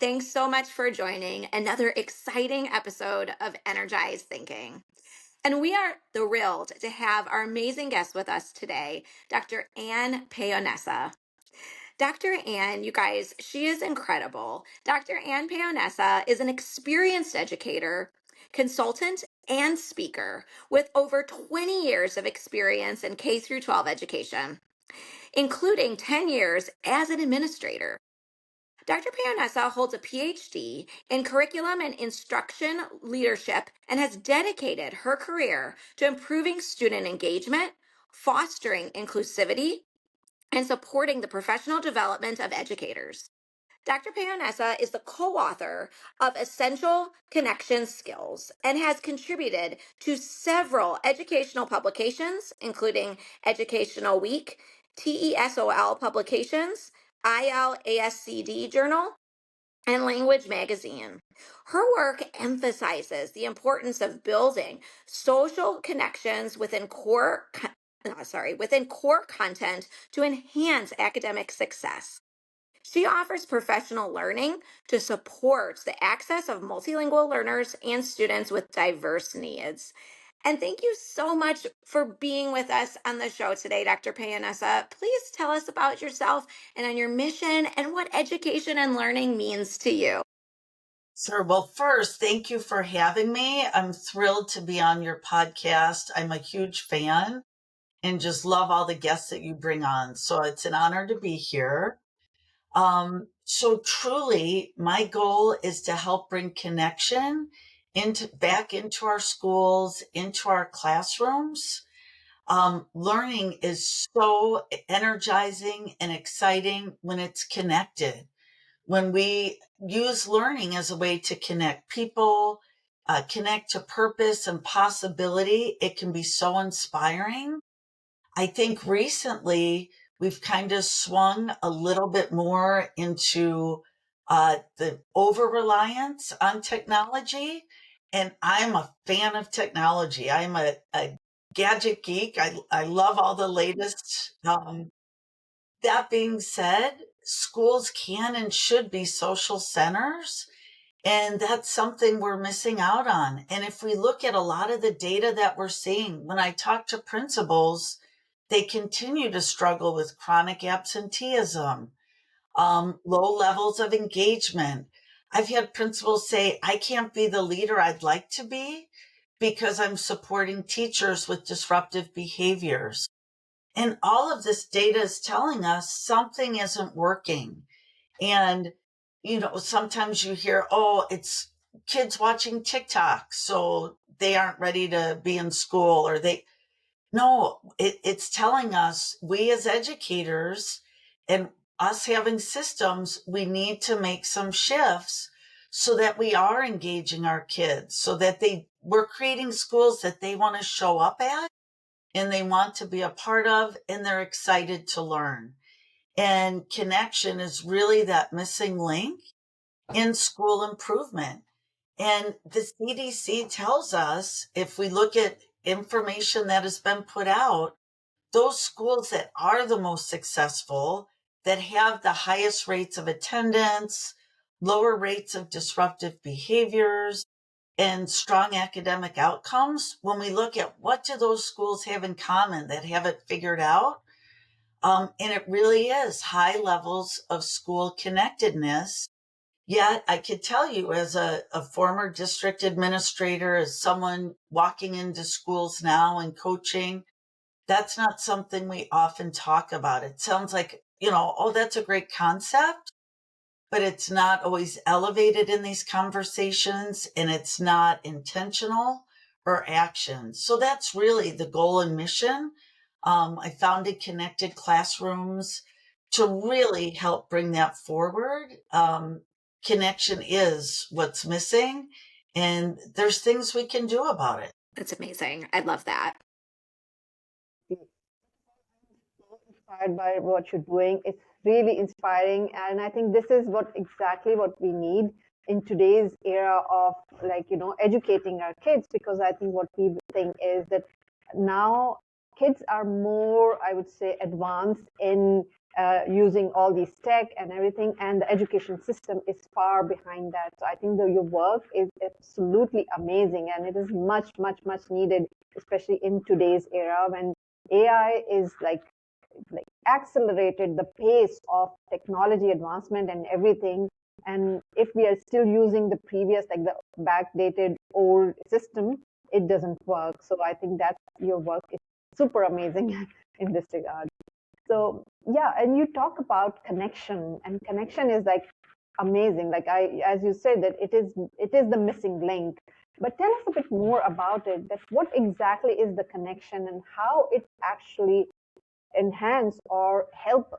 Thanks so much for joining another exciting episode of Energized Thinking. And we are thrilled to have our amazing guest with us today, Dr. Ann Paonessa. Dr. Ann, you guys, she is incredible. Dr. Ann Paonessa is an experienced educator, consultant, and speaker with over 20 years of experience in K through 12 education, including 10 years as an administrator. Dr. Paonessa holds a Ph.D. in curriculum and instruction leadership and has dedicated her career to improving student engagement, fostering inclusivity, and supporting the professional development of educators. Dr. Paonessa is the co-author of Essential Connection Skills and has contributed to several educational publications, including Educational Week, TESOL Publications, ASCD Journal, and Language Magazine. Her work emphasizes the importance of building social connections within core content to enhance academic success. She offers professional learning to support the access of multilingual learners and students with diverse needs. And thank you so much for being with us on the show today, Dr. Paonessa. Please tell us about yourself and on your mission and what education and learning means to you. Sir, well, first, thank you for having me. I'm thrilled to be on your podcast. I'm a huge fan and just love all the guests that you bring on. So it's an honor to be here. So truly, my goal is to help bring connection back into our schools, into our classrooms. Learning is so energizing and exciting when it's connected. When we use learning as a way to connect people, connect to purpose and possibility, it can be so inspiring. I think recently we've kind of swung a little bit more into the over reliance on technology. And I'm a fan of technology. I'm a gadget geek. I love all the latest. That being said, schools can and should be social centers. And that's something we're missing out on. And if we look at a lot of the data that we're seeing, when I talk to principals, they continue to struggle with chronic absenteeism, low levels of engagement. I've had principals say, I can't be the leader I'd like to be because I'm supporting teachers with disruptive behaviors. And all of this data is telling us something isn't working. And, sometimes you hear, oh, it's kids watching TikTok, so they aren't ready to be in school, no, it's telling us we as educators and us having systems, we need to make some shifts so that we are engaging our kids, so that we're creating schools that they want to show up at and they want to be a part of and they're excited to learn. And connection is really that missing link in school improvement. And the CDC tells us, if we look at information that has been put out, those schools that are the most successful, that have the highest rates of attendance, lower rates of disruptive behaviors, and strong academic outcomes, when we look at what do those schools have in common that have it figured out, and it really is high levels of school connectedness. Yet I could tell you, as a former district administrator, as someone walking into schools now and coaching, that's not something we often talk about. It sounds like, oh, that's a great concept, but it's not always elevated in these conversations and it's not intentional or action. So that's really the goal and mission. I founded Connected Classrooms to really help bring that forward. Connection is what's missing, and there's things we can do about it. That's amazing. I love that. Inspired by what you're doing. It's really inspiring, and I think this is exactly what we need in today's era of educating our kids, because I think what we think is that now kids are more, I would say, advanced in using all these tech and everything, and the education system is far behind that. So I think that your work is absolutely amazing, and it is much, much, much needed, especially in today's era when AI is like accelerated the pace of technology advancement and everything. And if we are still using the previous, like the backdated old system, it doesn't work. So I think that your work is super amazing in this regard. So yeah, and you talk about connection, and connection is like amazing. Like as you said, that it is the missing link. But tell us a bit more about it. That what exactly is the connection and how it actually enhance or help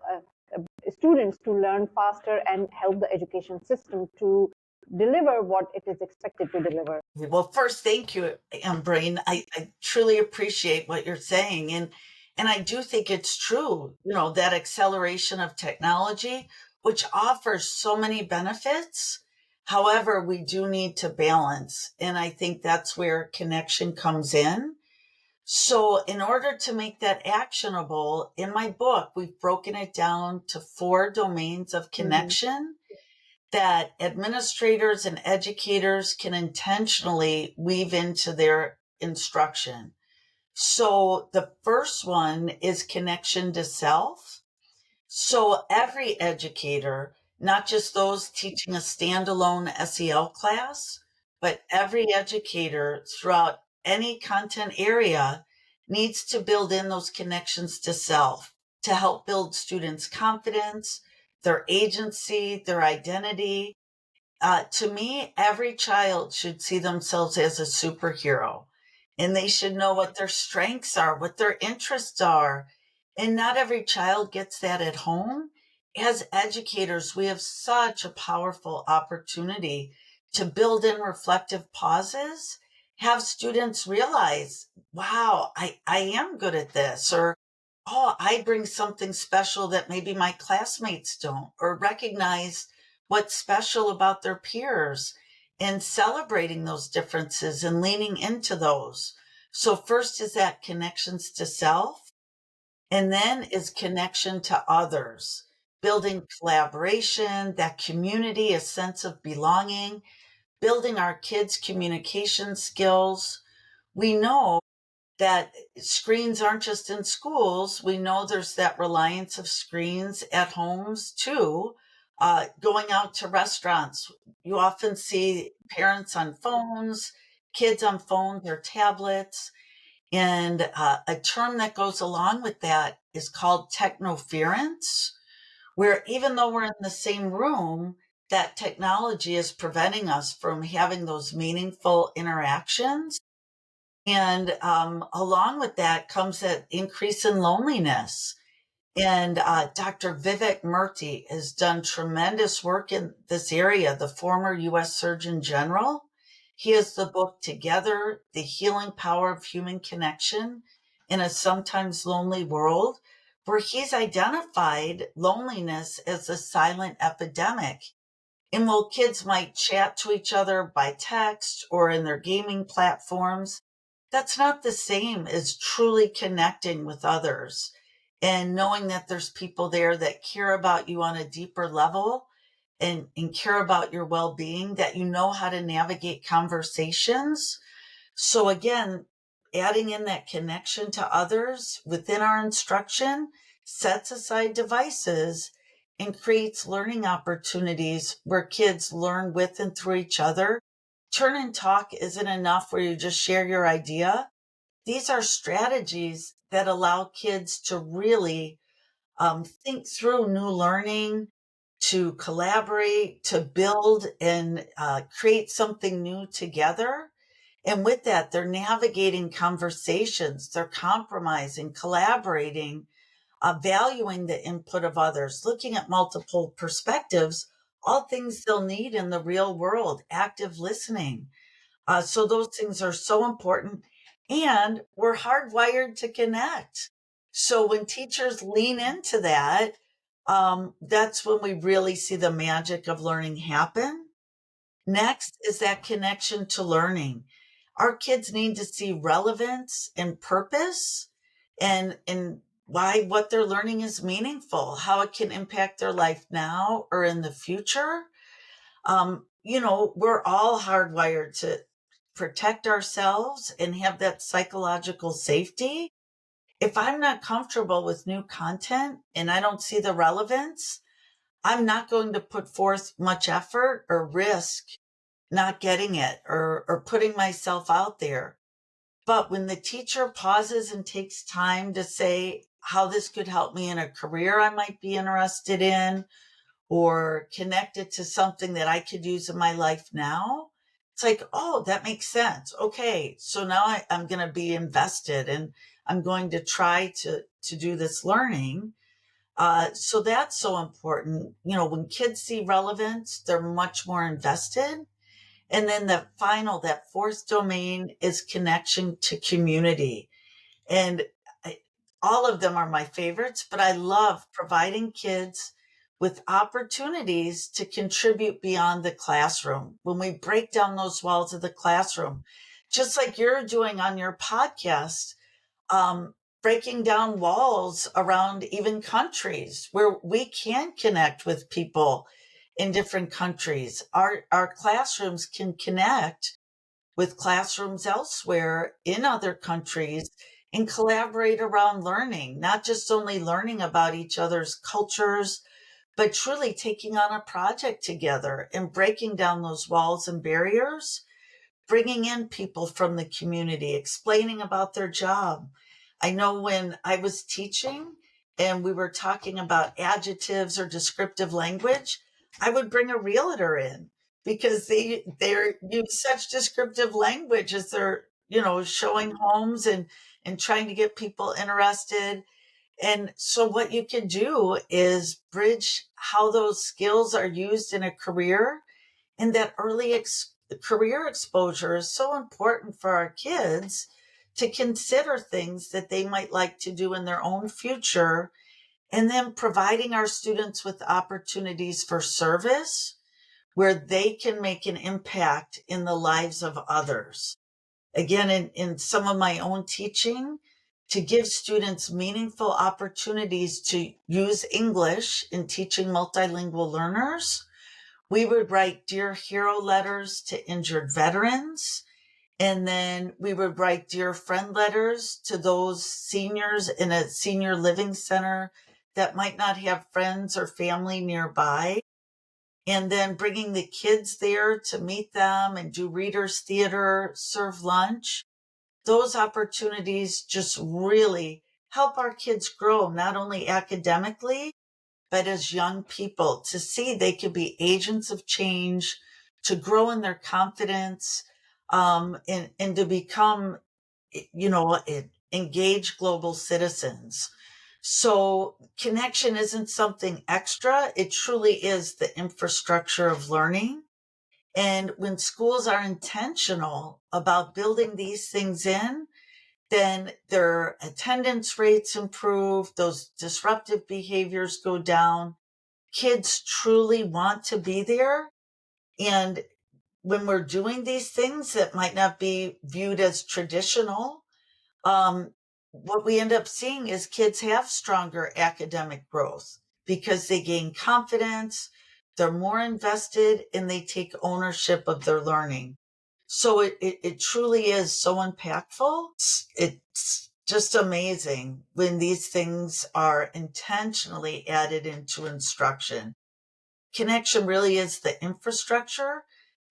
students to learn faster and help the education system to deliver what it is expected to deliver. Well, first, thank you, Brain. I truly appreciate what you're saying. And I do think it's true, that acceleration of technology, which offers so many benefits. However, we do need to balance. And I think that's where connection comes in. So, in order to make that actionable, in my book, we've broken it down to 4 domains of connection that administrators and educators can intentionally weave into their instruction. So, the first one is connection to self. So, every educator, not just those teaching a standalone SEL class, but every educator throughout any content area needs to build in those connections to self to help build students' confidence, their agency, their identity. To me, every child should see themselves as a superhero, and they should know what their strengths are, what their interests are. And not every child gets that at home. As educators, we have such a powerful opportunity to build in reflective pauses, have students realize, wow, I am good at this, or oh, I bring something special that maybe my classmates don't, or recognize what's special about their peers and celebrating those differences and leaning into those. So, first is that connections to self, and then is connection to others, building collaboration, that community, a sense of belonging, building our kids' communication skills. We know that screens aren't just in schools. We know there's that reliance of screens at homes too. Going out to restaurants, you often see parents on phones, kids on phones or tablets. And a term that goes along with that is called technoference, where even though we're in the same room, that technology is preventing us from having those meaningful interactions. And along with that comes that increase in loneliness. And Dr. Vivek Murthy has done tremendous work in this area, the former US Surgeon General. He has the book Together, The Healing Power of Human Connection in a Sometimes Lonely World, where he's identified loneliness as a silent epidemic. And while kids might chat to each other by text or in their gaming platforms, that's not the same as truly connecting with others and knowing that there's people there that care about you on a deeper level and care about your well being, that you know how to navigate conversations. So, again, adding in that connection to others within our instruction sets aside devices and creates learning opportunities where kids learn with and through each other. Turn and talk isn't enough where you just share your idea. These are strategies that allow kids to really think through new learning, to collaborate, to build and create something new together. And with that, they're navigating conversations, they're compromising, collaborating, valuing the input of others, looking at multiple perspectives, all things they'll need in the real world, active listening. So those things are so important. And we're hardwired to connect. So when teachers lean into that, that's when we really see the magic of learning happen. Next is that connection to learning. Our kids need to see relevance and purpose. And why what they're learning is meaningful, how it can impact their life now or in the future. We're all hardwired to protect ourselves and have that psychological safety. If I'm not comfortable with new content and I don't see the relevance, I'm not going to put forth much effort or risk not getting it or putting myself out there. But when the teacher pauses and takes time to say how this could help me in a career I might be interested in, or connect it to something that I could use in my life now, it's like, oh, that makes sense. Okay, so now I'm going to be invested and I'm going to try to do this learning. So that's so important. When kids see relevance, they're much more invested. And then that fourth domain is connection to community. And I, all of them are my favorites, but I love providing kids with opportunities to contribute beyond the classroom. When we break down those walls of the classroom, just like you're doing on your podcast, breaking down walls around even countries where we can connect with people in different countries. Our classrooms can connect with classrooms elsewhere in other countries and collaborate around learning, not just only learning about each other's cultures, but truly taking on a project together and breaking down those walls and barriers, bringing in people from the community, explaining about their job. I know when I was teaching and we were talking about adjectives or descriptive language, I would bring a realtor in because they use such descriptive language as they're, showing homes and trying to get people interested. And so what you can do is bridge how those skills are used in a career, and that early career exposure is so important for our kids to consider things that they might like to do in their own future, and then providing our students with opportunities for service where they can make an impact in the lives of others. Again, in some of my own teaching, to give students meaningful opportunities to use English in teaching multilingual learners, we would write Dear Hero letters to injured veterans. And then we would write Dear Friend letters to those seniors in a senior living center that might not have friends or family nearby. And then bringing the kids there to meet them and do readers theater, serve lunch. Those opportunities just really help our kids grow, not only academically, but as young people, to see they could be agents of change, to grow in their confidence, and to become, engaged global citizens. So connection isn't something extra. It truly is the infrastructure of learning. And when schools are intentional about building these things in, then their attendance rates improve, those disruptive behaviors go down, kids truly want to be there. And when we're doing these things that might not be viewed as traditional, um, what we end up seeing is kids have stronger academic growth because they gain confidence, they're more invested, and they take ownership of their learning. So it truly is so impactful. It's just amazing when these things are intentionally added into instruction. Connection really is the infrastructure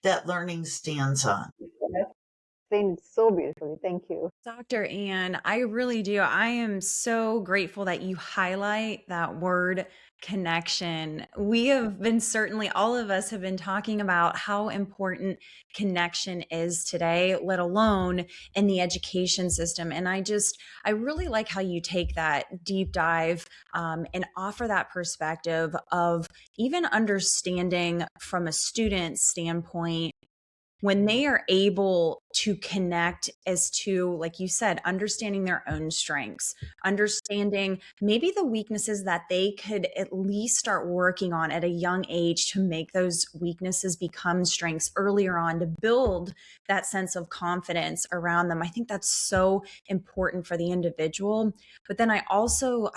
that learning stands on. That's explained so beautifully. Thank you. Dr. Ann, I really do. I am so grateful that you highlight that word connection. We have been certainly, all of us have been talking about how important connection is today, let alone in the education system. And I really like how you take that deep dive and offer that perspective of even understanding from a student's standpoint when they are able to connect as to, like you said, understanding their own strengths, understanding maybe the weaknesses that they could at least start working on at a young age to make those weaknesses become strengths earlier on, to build that sense of confidence around them. I think that's so important for the individual. But then I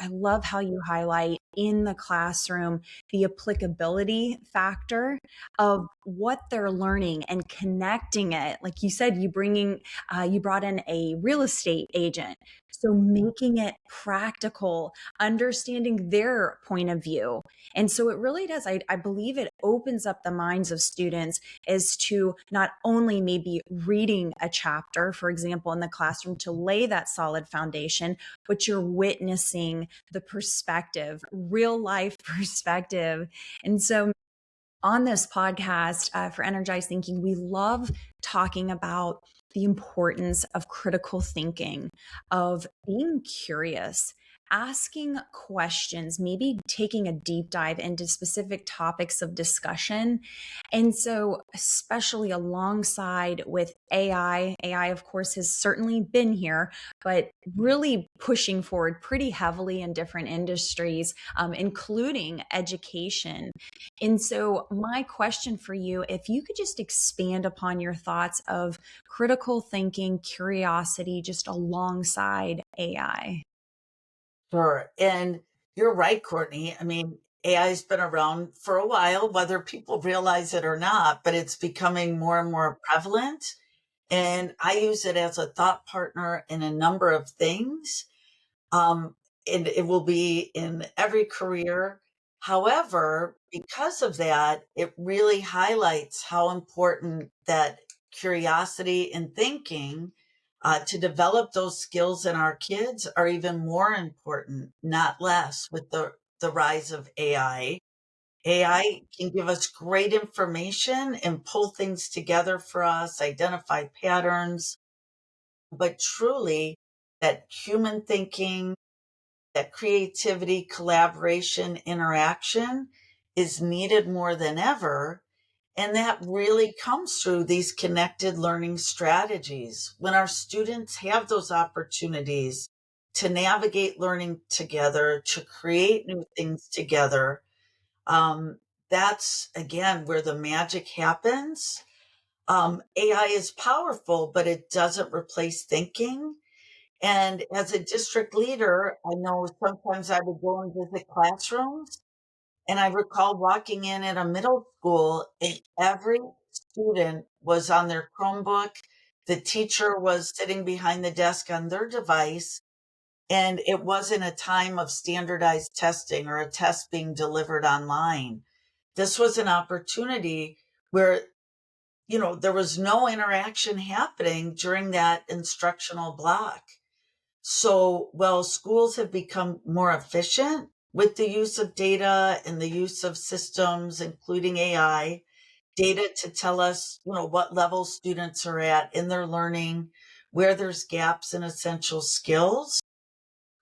love how you highlight in the classroom the applicability factor of what they're learning and connecting it. Like you said, you brought in a real estate agent. So making it practical, understanding their point of view. And so it really does. I believe it opens up the minds of students as to not only maybe reading a chapter, for example, in the classroom to lay that solid foundation, but you're witnessing the perspective, real life perspective. And so on this podcast for Energized Thinking, we love talking about the importance of critical thinking, of being curious, asking questions, maybe taking a deep dive into specific topics of discussion. And so, especially alongside with AI, of course, has certainly been here, but really pushing forward pretty heavily in different industries, including education. And so, my question for you, if you could just expand upon your thoughts of critical thinking, curiosity, just alongside AI. Sure. And you're right, Courtney. I mean, AI has been around for a while, whether people realize it or not, but it's becoming more and more prevalent. And I use it as a thought partner in a number of things. Um, and it will be in every career. However, because of that, it really highlights how important that curiosity and thinking to develop those skills in our kids are even more important, not less, with the rise of AI. AI can give us great information and pull things together for us, identify patterns, but truly that human thinking, that creativity, collaboration, interaction is needed more than ever. And that really comes through these connected learning strategies. When our students have those opportunities to navigate learning together, to create new things together, that's again where the magic happens. AI is powerful, but it doesn't replace thinking. And as a district leader, I know sometimes I would go and visit classrooms. And I recall walking in at a middle school and every student was on their Chromebook. The teacher was sitting behind the desk on their device. And it wasn't a time of standardized testing or a test being delivered online. This was an opportunity where, there was no interaction happening during that instructional block. So, while schools have become more efficient with the use of data and the use of systems, including AI, data to tell us, what level students are at in their learning, where there's gaps in essential skills,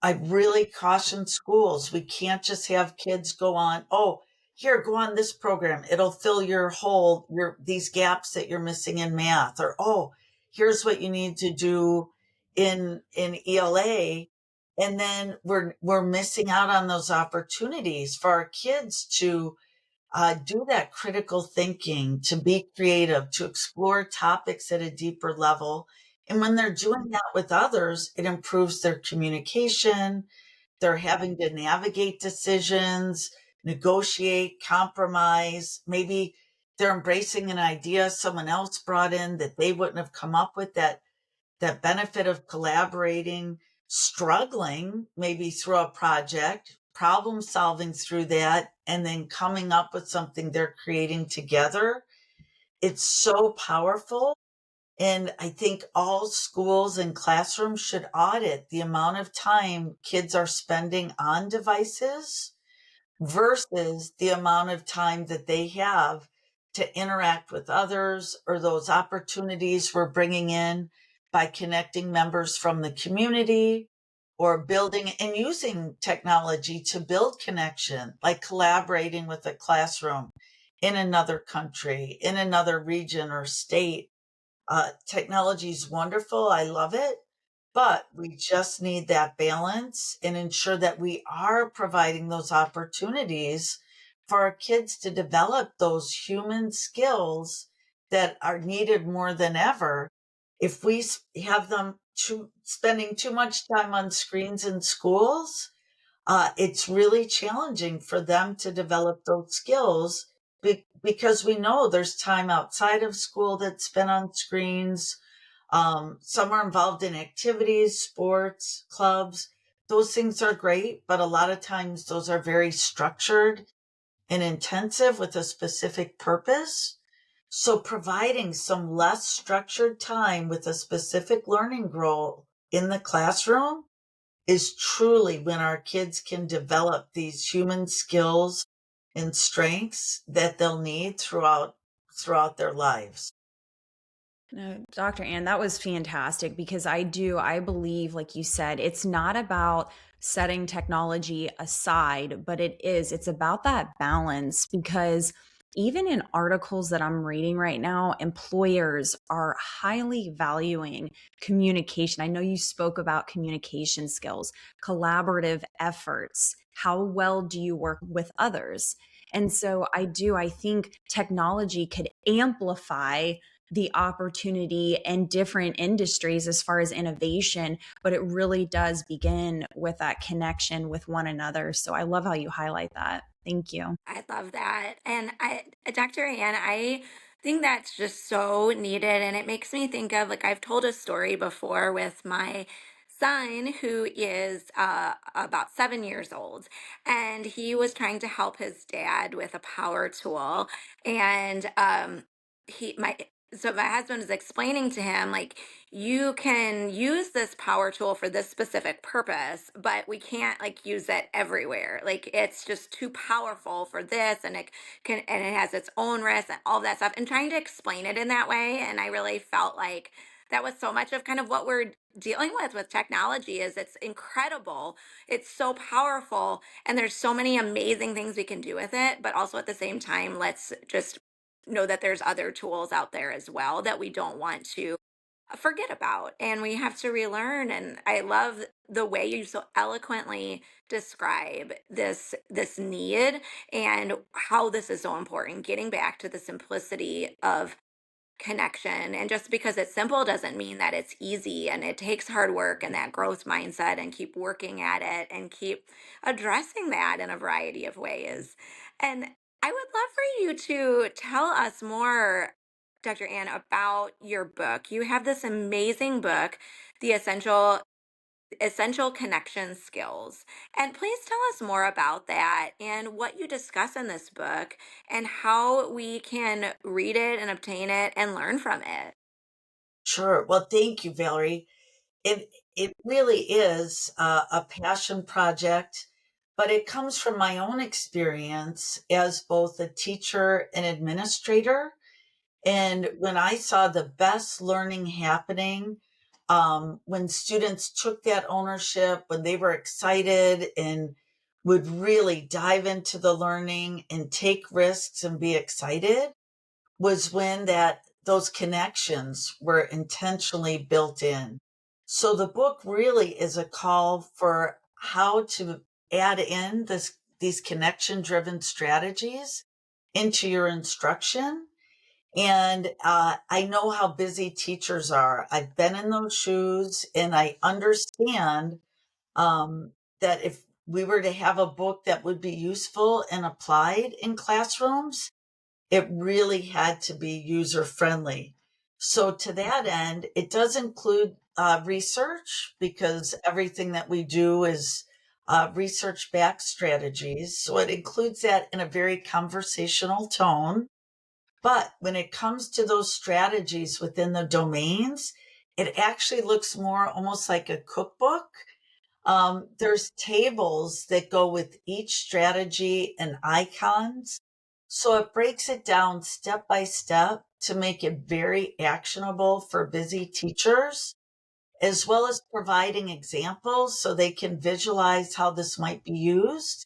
I really caution schools. We can't just have kids go on, oh, here, go on this program. It'll fill these gaps that you're missing in math. Or, oh, here's what you need to do in ELA. And then we're missing out on those opportunities for our kids to do that critical thinking, to be creative, to explore topics at a deeper level. And when they're doing that with others, it improves their communication. They're having to navigate decisions, negotiate, compromise. Maybe they're embracing an idea someone else brought in that they wouldn't have come up with, that benefit of collaborating, struggling maybe through a project, problem solving through that, and then coming up with something they're creating together. It's so powerful. And I think all schools and classrooms should audit the amount of time kids are spending on devices versus the amount of time that they have to interact with others, or those opportunities we're bringing in by connecting members from the community, or building and using technology to build connection, like collaborating with a classroom in another country, in another region or state. Technology is wonderful. I love it. But we just need that balance and ensure that we are providing those opportunities for our kids to develop those human skills that are needed more than ever. If we have them spending too much time on screens in schools, it's really challenging for them to develop those skills because we know there's time outside of school that's spent on screens. Some are involved in activities, sports, clubs. Those things are great, but a lot of times those are very structured and intensive with a specific purpose. So providing some less structured time with a specific learning goal in the classroom is truly when our kids can develop these human skills and strengths that they'll need throughout their lives. No, Dr. Ann, that was fantastic because I believe, like you said, it's not about setting technology aside, but it's about that balance because even in articles that I'm reading right now, employers are highly valuing communication. I know you spoke about communication skills, collaborative efforts. How well do you work with others? And so I think technology could amplify the opportunity in different industries as far as innovation, but it really does begin with that connection with one another. So I love how you highlight that. Thank you. I love that. And Dr. Ann, I think that's just so needed. And it makes me think of, like, I've told a story before with my son who is about 7 years old, and he was trying to help his dad with a power tool. And so my husband was explaining to him, like, you can use this power tool for this specific purpose, but we can't like use it everywhere. Like, it's just too powerful for this, and it has its own risks and all of that stuff. And trying to explain it in that way, and I really felt like that was so much of kind of what we're dealing with technology. Is it's incredible, it's so powerful, and there's so many amazing things we can do with it, but also at the same time, let's just know that there's other tools out there as well that we don't want to forget about, and we have to relearn. And I love the way you so eloquently describe this need and how this is so important, getting back to the simplicity of connection. And just because it's simple doesn't mean that it's easy, and it takes hard work and that growth mindset, and keep working at it and keep addressing that in a variety of ways. And I would love for you to tell us more, Dr. Ann, about your book. You have this amazing book, The Essential Connection Skills. And please tell us more about that and what you discuss in this book and how we can read it and obtain it and learn from it. Sure. Well, thank you, Valerie. It really is a passion project, but it comes from my own experience as both a teacher and administrator. And when I saw the best learning happening, when students took that ownership, when they were excited and would really dive into the learning and take risks and be excited, was when those connections were intentionally built in. So the book really is a call for how to add in these connection driven strategies into your instruction. And I know how busy teachers are. I've been in those shoes, and I understand that if we were to have a book that would be useful and applied in classrooms, it really had to be user friendly. So to that end, it does include research, because everything that we do is research backed strategies. So it includes that in a very conversational tone. But when it comes to those strategies within the domains, it actually looks more almost like a cookbook. There's tables that go with each strategy and icons. So it breaks it down step by step to make it very actionable for busy teachers, as well as providing examples so they can visualize how this might be used.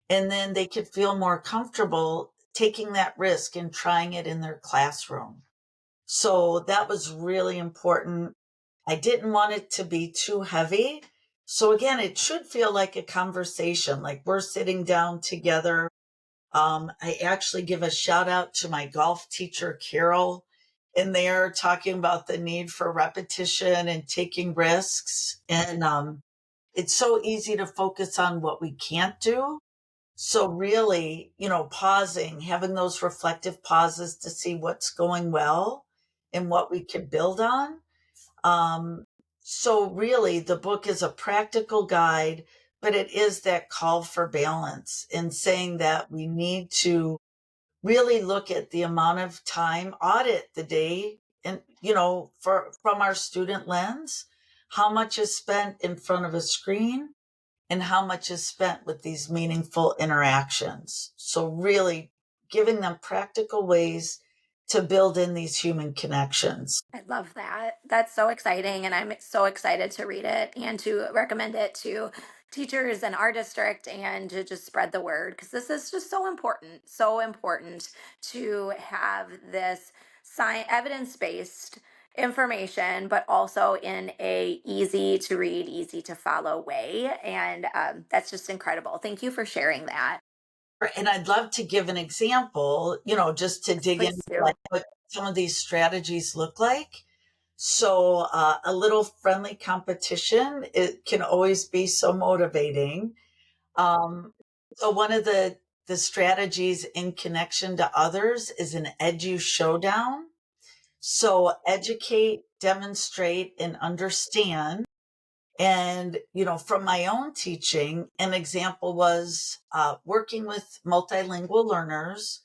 And then they could feel more comfortable taking that risk and trying it in their classroom. So that was really important. I didn't want it to be too heavy. So again, it should feel like a conversation, like we're sitting down together. I actually give a shout out to my golf teacher, Carol, in there talking about the need for repetition and taking risks. And it's so easy to focus on what we can't do. So really, pausing, having those reflective pauses to see what's going well and what we can build on. Um, so really, the book is a practical guide, but it is that call for balance in saying that we need to really look at the amount of time, audit the day, and from our student lens, how much is spent in front of a screen and how much is spent with these meaningful interactions. So really giving them practical ways to build in these human connections. I love that. That's so exciting. And I'm so excited to read it and to recommend it to teachers in our district and to just spread the word because this is just so important to have this evidence-based information, but also in a easy to read, easy to follow way. And that's just incredible. Thank you for sharing that. And I'd love to give an example, just to dig into Please do. like what some of these strategies look like. So a little friendly competition, it can always be so motivating. So one of the strategies in connection to others is an edu showdown. So educate, demonstrate, and understand. And, from my own teaching, an example was working with multilingual learners,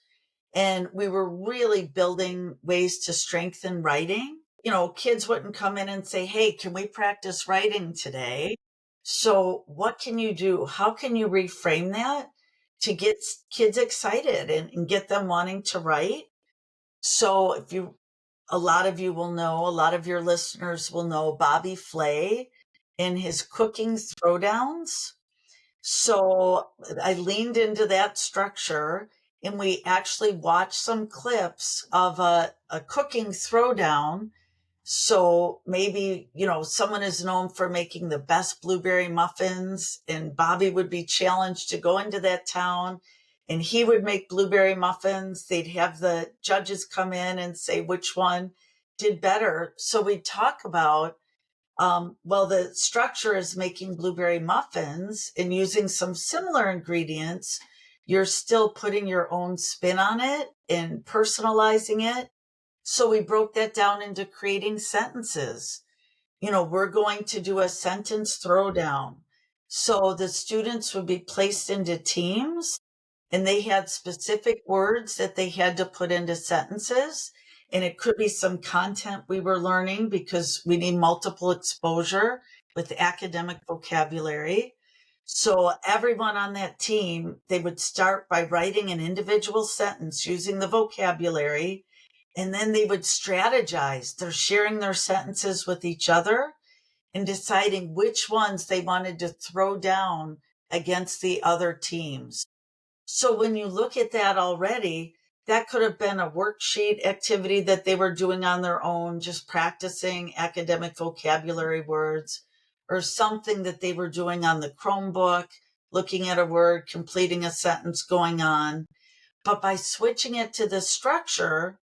and we were really building ways to strengthen writing. Kids wouldn't come in and say, hey, can we practice writing today? So what can you do? How can you reframe that to get kids excited and get them wanting to write? So a lot of you will know, a lot of your listeners will know Bobby Flay in his cooking throwdowns. So I leaned into that structure and we actually watched some clips of a cooking throwdown. So maybe, someone is known for making the best blueberry muffins, and Bobby would be challenged to go into that town and he would make blueberry muffins. They'd have the judges come in and say which one did better. So we'd talk about, the structure is making blueberry muffins and using some similar ingredients. You're still putting your own spin on it and personalizing it. So we broke that down into creating sentences. We're going to do a sentence throwdown. So the students would be placed into teams and they had specific words that they had to put into sentences. And it could be some content we were learning because we need multiple exposure with academic vocabulary. So everyone on that team, they would start by writing an individual sentence using the vocabulary, and then they would strategize. They're sharing their sentences with each other and deciding which ones they wanted to throw down against the other teams. So when you look at that already, that could have been a worksheet activity that they were doing on their own, just practicing academic vocabulary words, or something that they were doing on the Chromebook, looking at a word, completing a sentence, going on. But by switching it to the structure,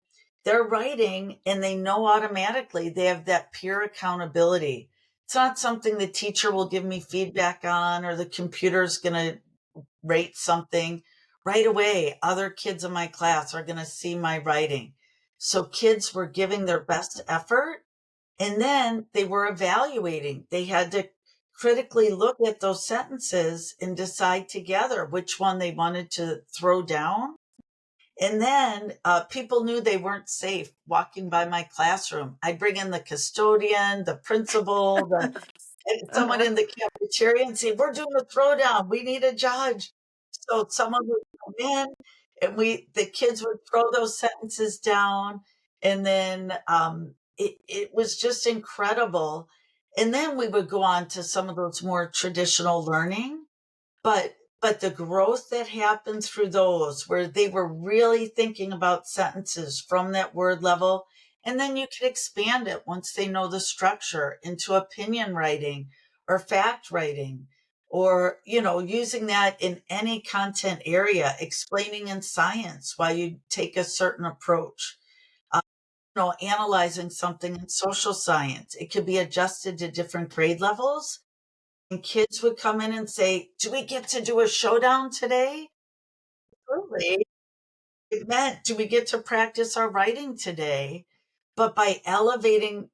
they're writing and they know automatically they have that peer accountability. It's not something the teacher will give me feedback on or the computer's going to rate something. Right away, other kids in my class are going to see my writing. So kids were giving their best effort and then they were evaluating. They had to critically look at those sentences and decide together which one they wanted to throw down. And then people knew they weren't safe walking by my classroom. I'd bring in the custodian, the principal, someone in the cafeteria and say, we're doing a throwdown. We need a judge. So someone would come in and the kids would throw those sentences down. And then it was just incredible. And then we would go on to some of those more traditional learning. But but the growth that happened through those, where they were really thinking about sentences from that word level, and then you could expand it once they know the structure into opinion writing or fact writing, or, using that in any content area, explaining in science why you take a certain approach, analyzing something in social science. It could be adjusted to different grade levels. And kids would come in and say, "Do we get to do a showdown today?" Absolutely. It meant, "Do we get to practice our writing today?" But by elevating,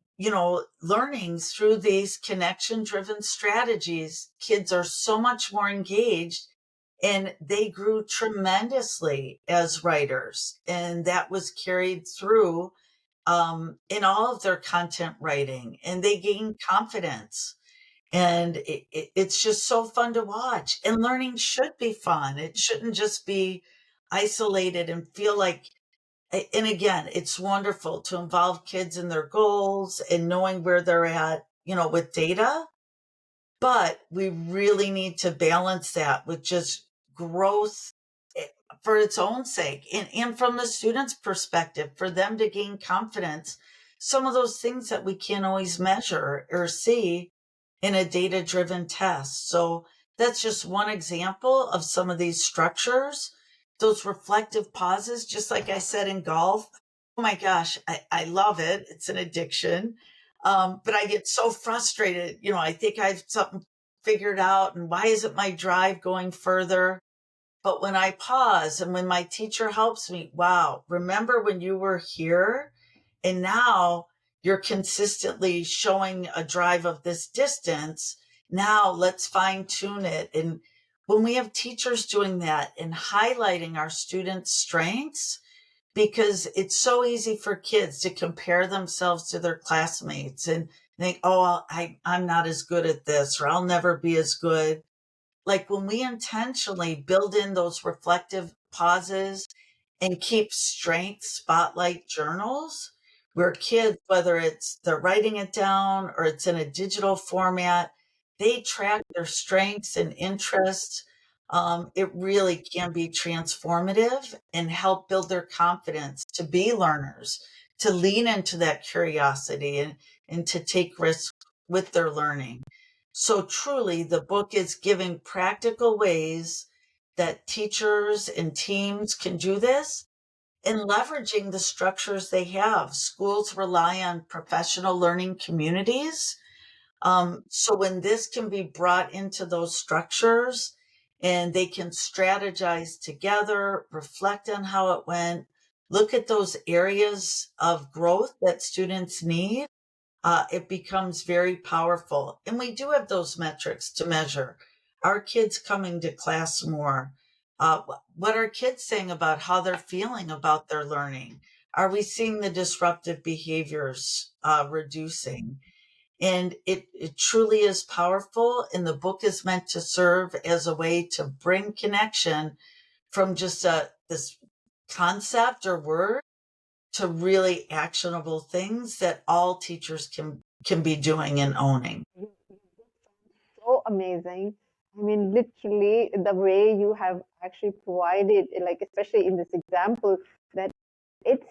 learnings through these connection driven strategies, kids are so much more engaged, and they grew tremendously as writers. And that was carried through in all of their content writing, and they gained confidence. And it's just so fun to watch. And learning should be fun. It shouldn't just be isolated and feel like, and again, it's wonderful to involve kids in their goals and knowing where they're at, with data. But we really need to balance that with just growth for its own sake, and from the student's perspective, for them to gain confidence. Some of those things that we can't always measure or see in a data driven test. So that's just one example of some of these structures, those reflective pauses, just like I said in golf. Oh my gosh, I love it. It's an addiction. But I get so frustrated. I think I have something figured out, and why isn't my drive going further? But when I pause and when my teacher helps me, wow, remember when you were here and now you're consistently showing a drive of this distance. Now let's fine tune it. And when we have teachers doing that and highlighting our students' strengths, because it's so easy for kids to compare themselves to their classmates and think, oh, I'm not as good at this, or I'll never be as good. Like when we intentionally build in those reflective pauses and keep strength spotlight journals where kids, whether it's they're writing it down or it's in a digital format, they track their strengths and interests. It really can be transformative and help build their confidence to be learners, to lean into that curiosity, and to take risks with their learning. So truly, the book is giving practical ways that teachers and teams can do this, and leveraging the structures they have. Schools rely on professional learning communities. So when this can be brought into those structures and they can strategize together, reflect on how it went, look at those areas of growth that students need, it becomes very powerful. And we do have those metrics to measure. Are kids coming to class more? What are kids saying about how they're feeling about their learning? Are we seeing the disruptive behaviors reducing? And it truly is powerful. And the book is meant to serve as a way to bring connection from just this concept or word to really actionable things that all teachers can be doing and owning. So amazing. I mean, literally, the way you have actually provided, like especially in this example, that it's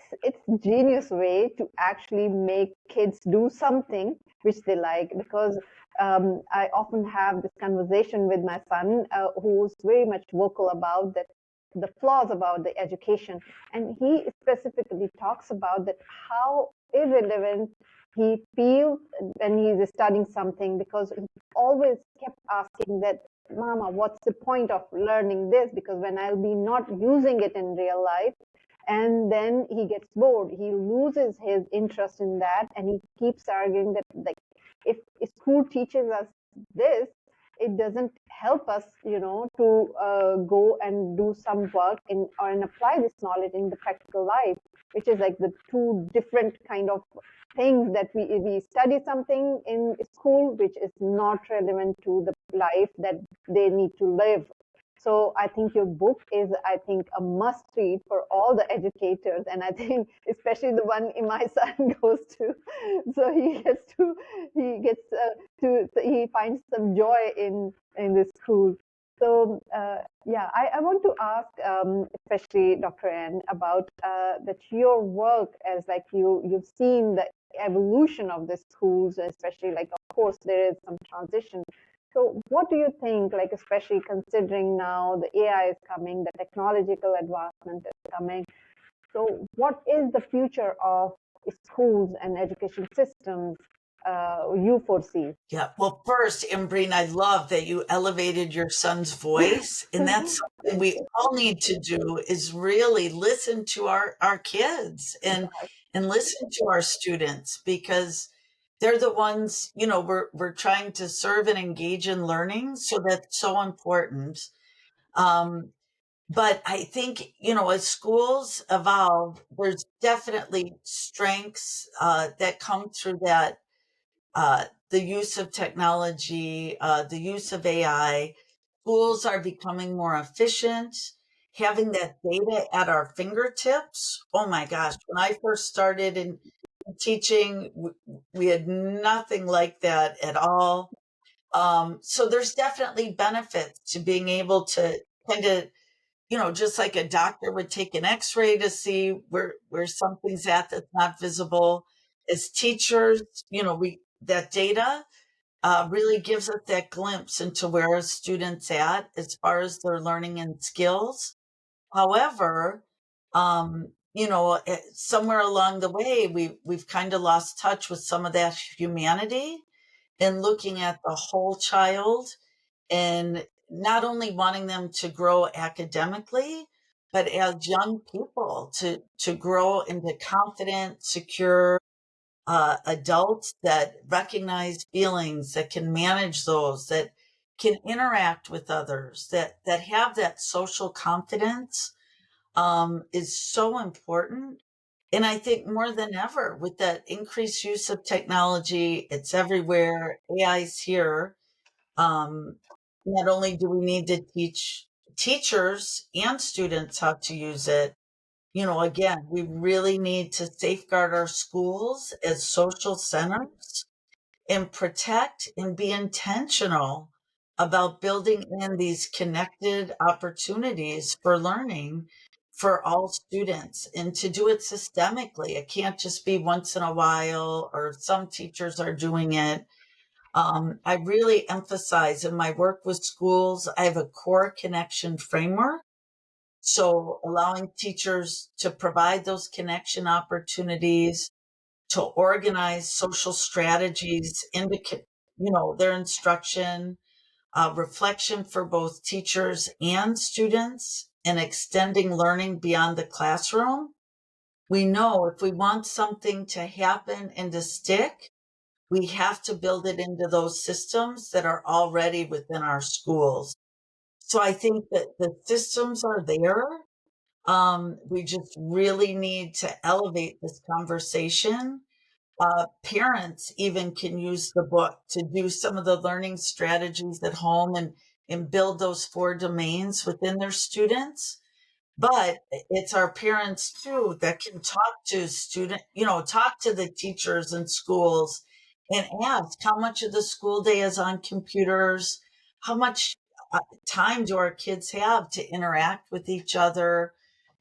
genius way to actually make kids do something which they like. Because I often have this conversation with my son, who's very much vocal about that the flaws about the education, and he specifically talks about that how irrelevant he feels when he's studying something, because he always kept asking that, mama, what's the point of learning this, because when I'll be not using it in real life. And then he gets bored, he loses his interest in that, and he keeps arguing that, like, if school teaches us this, it doesn't help us, to go and do some work in or and apply this knowledge in the practical life, which is like the two different kind of things, that we study something in school which is not relevant to the life that they need to live. So I think your book is, I think, a must read for all the educators, and I think especially the one my son goes to. So he finds some joy in this school. So yeah, I want to ask, especially Dr. N, about that your work as like you've seen the evolution of the schools, especially like of course there is some transition. So what do you think, like especially considering now the AI is coming, the technological advancement is coming? So what is the future of schools and education systems you foresee? Yeah. Well, first, Imbreen, I love that you elevated your son's voice. And that's something Thank we you. all need to do is really listen to our kids and listen to our students because they're the ones, we're trying to serve and engage in learning. So that's so important. Um, but I think, as schools evolve, there's definitely strengths that come through that the use of technology, the use of AI. Schools are becoming more efficient, having that data at our fingertips. Oh my gosh, when I first started in teaching, we had nothing like that at all. So there's definitely benefits to being able to kind of, just like a doctor would take an x-ray to see where something's at that's not visible. As teachers, that data really gives us that glimpse into where a student's at as far as their learning and skills. However, somewhere along the way, we've kind of lost touch with some of that humanity and looking at the whole child and not only wanting them to grow academically, but as young people to grow into confident, secure adults that recognize feelings, that can manage those, that can interact with others, that have that social confidence is so important. And I think more than ever, with that increased use of technology, it's everywhere. AI's here. Um, Not only do we need to teach teachers and students how to use it, again, we really need to safeguard our schools as social centers and protect and be intentional about building in these connected opportunities for learning for all students and to do it systemically. It can't just be once in a while or some teachers are doing it. I really emphasize in my work with schools, I have a core connection framework. So allowing teachers to provide those connection opportunities, to organize social strategies into, their instruction, reflection for both teachers and students, and extending learning beyond the classroom. We know if we want something to happen and to stick, we have to build it into those systems that are already within our schools. So I think that the systems are there. We just really need to elevate this conversation. Parents even can use the book to do some of the learning strategies at home and build those 4 domains within their students. But it's our parents too that can talk to talk to the teachers in schools and ask how much of the school day is on computers, how much time do our kids have to interact with each other.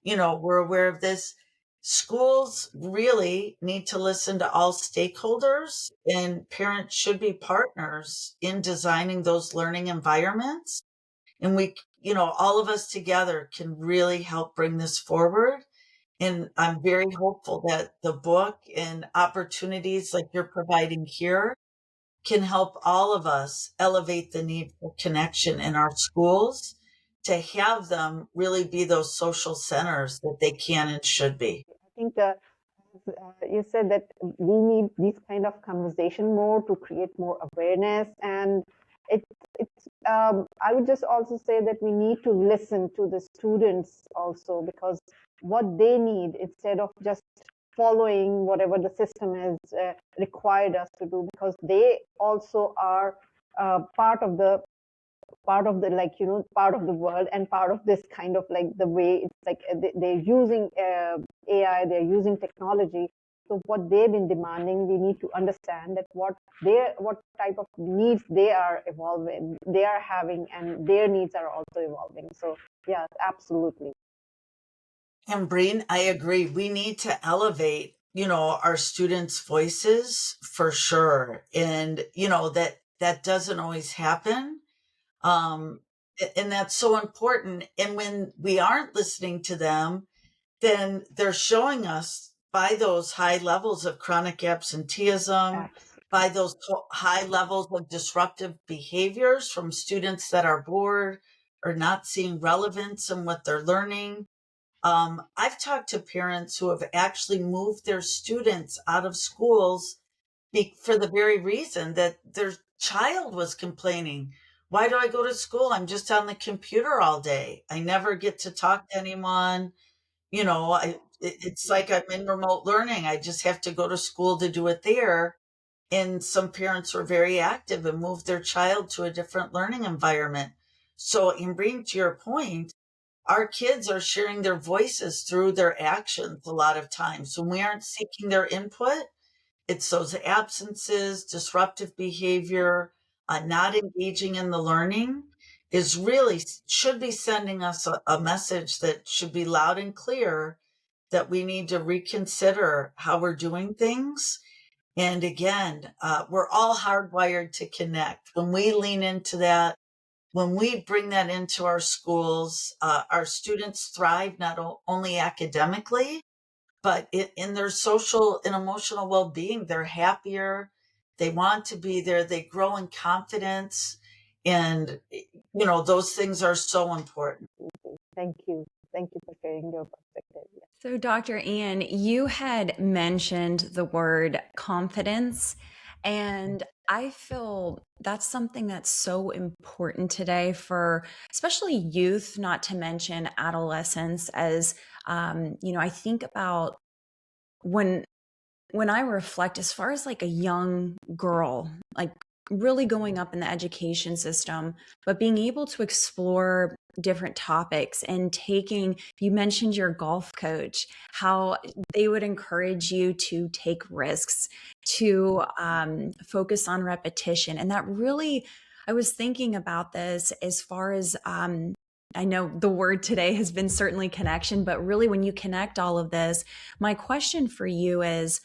We're aware of this. Schools really need to listen to all stakeholders, and parents should be partners in designing those learning environments. And all of us together can really help bring this forward. And I'm very hopeful that the book and opportunities like you're providing here can help all of us elevate the need for connection in our schools to have them really be those social centers that they can and should be. I think you said that we need this kind of conversation more to create more awareness, and I would just also say that we need to listen to the students also, because what they need, instead of just following whatever the system has required us to do, because they also are part of the part of the world and part of this kind of like the way it's like they're using AI, they're using technology. So what they've been demanding, we need to understand that what type of needs they are having, and their needs are also evolving. So yeah, absolutely. And Breen, I agree. We need to elevate, our students' voices for sure. And, that doesn't always happen. And that's so important. And when we aren't listening to them, then they're showing us by those high levels of chronic absenteeism, Absolutely. by those high levels of disruptive behaviors from students that are bored or not seeing relevance in what they're learning. I've talked to parents who have actually moved their students out of schools for the very reason that their child was complaining. Why do I go to school? I'm just on the computer all day. I never get to talk to anyone. It's like I'm in remote learning. I just have to go to school to do it there. And some parents were very active and moved their child to a different learning environment. So, in bringing to your point, our kids are sharing their voices through their actions a lot of times. When we aren't seeking their input, it's those absences, disruptive behavior, not engaging in the learning is really should be sending us a message that should be loud and clear that we need to reconsider how we're doing things. And again, we're all hardwired to connect. When we lean into that, when we bring that into our schools, our students thrive not only academically, but in their social and emotional well-being. They're happier, they want to be there, they grow in confidence, and those things are so important. Thank you. Thank you for sharing your perspective. Yeah. So, Dr. Ann, you had mentioned the word confidence, and I feel that's something that's so important today for especially youth, not to mention adolescents. As I think about when I reflect as far as like a young girl, like really going up in the education system, but being able to explore different topics and you mentioned your golf coach, how they would encourage you to take risks, to focus on repetition. And that really, I was thinking about this as far as, I know the word today has been certainly connection, but really when you connect all of this, my question for you is,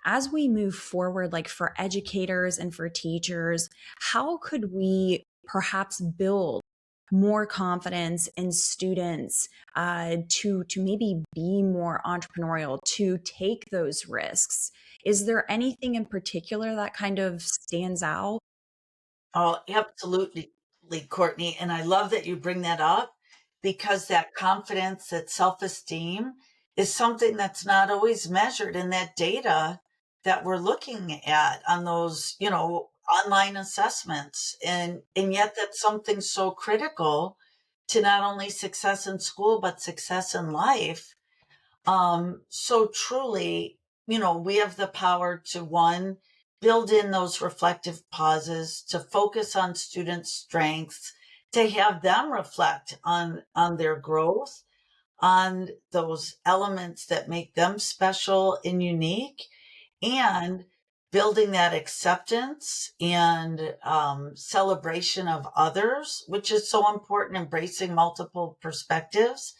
as we move forward, like for educators and for teachers, how could we perhaps build more confidence in students to maybe be more entrepreneurial, to take those risks? Is there anything in particular that kind of stands out? Oh, absolutely, Courtney. And I love that you bring that up because that confidence, that self esteem is something that's not always measured in that data that we're looking at on those, online assessments. And yet that's something so critical to not only success in school, but success in life. So truly, we have the power to one, build in those reflective pauses, to focus on students' strengths, to have them reflect on their growth, on those elements that make them special and unique, and building that acceptance and celebration of others, which is so important, embracing multiple perspectives.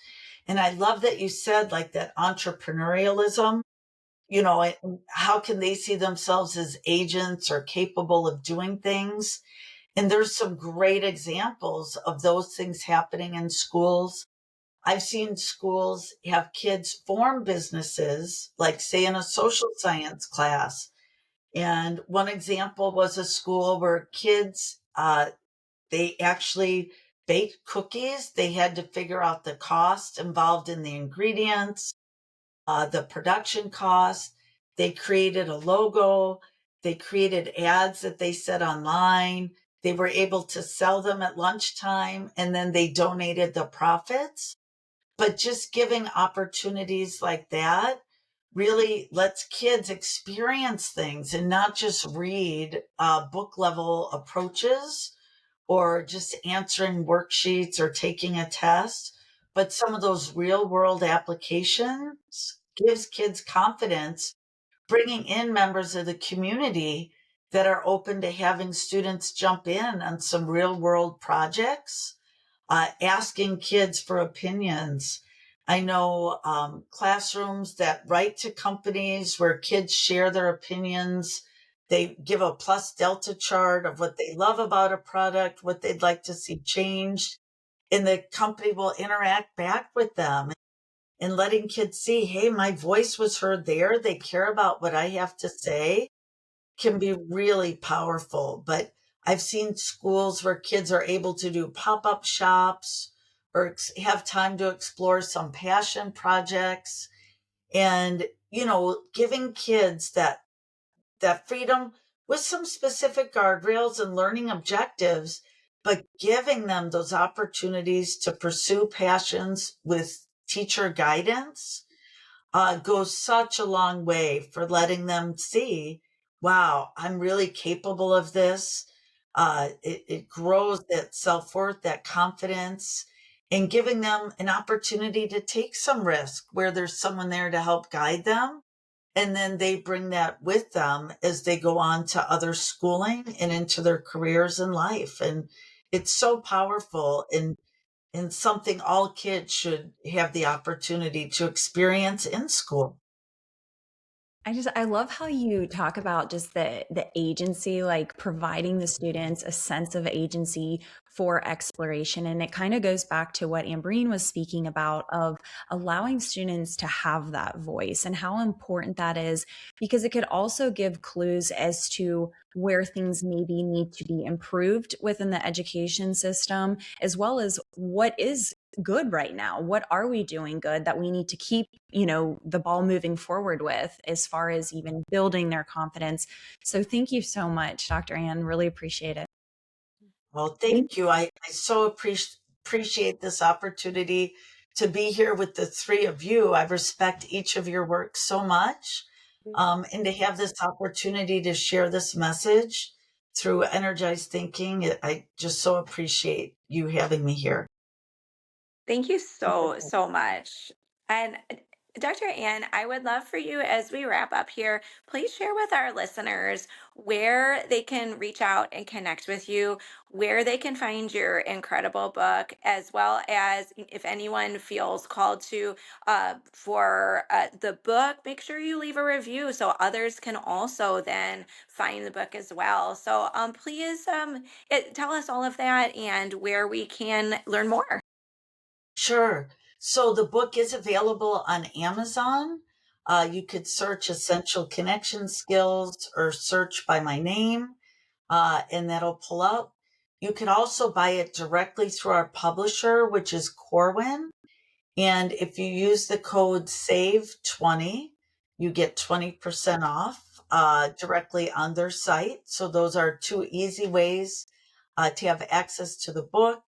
And I love that you said like that entrepreneurialism, how can they see themselves as agents or capable of doing things? And there's some great examples of those things happening in schools. I've seen schools have kids form businesses, like say in a social science class. And one example was a school where kids, they actually baked cookies. They had to figure out the cost involved in the ingredients, the production costs. They created a logo. They created ads that they set online. They were able to sell them at lunchtime, and then they donated the profits. But just giving opportunities like that really lets kids experience things and not just read book level approaches or just answering worksheets or taking a test, but some of those real world applications gives kids confidence bringing in members of the community that are open to having students jump in on some real world projects, asking kids for opinions. I know classrooms that write to companies where kids share their opinions. They give a plus delta chart of what they love about a product, what they'd like to see changed, and the company will interact back with them and letting kids see, hey, my voice was heard there. They care about what I have to say can be really powerful. But I've seen schools where kids are able to do pop-up shops or have time to explore some passion projects, and giving kids that freedom with some specific guardrails and learning objectives, but giving them those opportunities to pursue passions with teacher guidance goes such a long way for letting them see, wow, I'm really capable of this. It grows that self-worth, that confidence, and giving them an opportunity to take some risk where there's someone there to help guide them. And then they bring that with them as they go on to other schooling and into their careers in life. And it's so powerful and something all kids should have the opportunity to experience in school. I love how you talk about just the agency, like providing the students a sense of agency for exploration. And it kind of goes back to what Amberine was speaking about, of allowing students to have that voice and how important that is, because it could also give clues as to where things maybe need to be improved within the education system, as well as what is good right now. What are we doing good that we need to keep, the ball moving forward with, as far as even building their confidence? So thank you so much, Dr. Ann. Really appreciate it. Well, thank you. I so appreciate this opportunity to be here with the three of you. I respect each of your work so much. And to have this opportunity to share this message through Energized Thinking, I just so appreciate you having me here. Thank you so much. And Dr. Ann, I would love for you, as we wrap up here, please share with our listeners where they can reach out and connect with you, where they can find your incredible book, as well as if anyone feels called to for the book, make sure you leave a review so others can also then find the book as well. So please tell us all of that and where we can learn more. Sure. So the book is available on Amazon. You could search Essential Connection Skills or search by my name, and that'll pull up. You can also buy it directly through our publisher, which is Corwin. And if you use the code SAVE20, you get 20% off directly on their site. So those are two easy ways to have access to the book.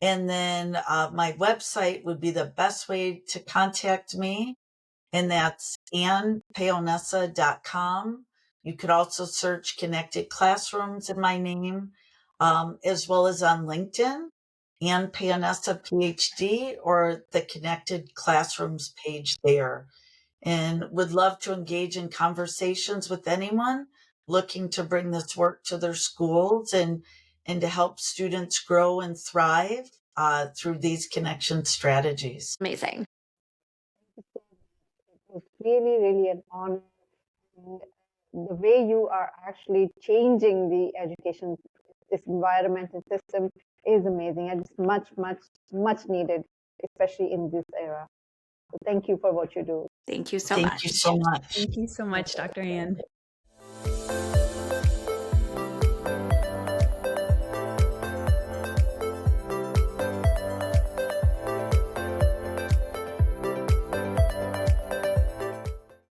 And then my website would be the best way to contact me. And that's annpaonessa.com. You could also search Connected Classrooms in my name, as well as on LinkedIn, Ann Paonessa, Ph.D., or the Connected Classrooms page there. And would love to engage in conversations with anyone looking to bring this work to their schools and to help students grow and thrive through these connection strategies. Amazing. It was really, really an honor. And the way you are actually changing the education, this environment and system is amazing and it's much, much, much needed, especially in this era. So thank you for what you do. Thank you so Thank much. you so much. Thank you so much, Dr. Ann.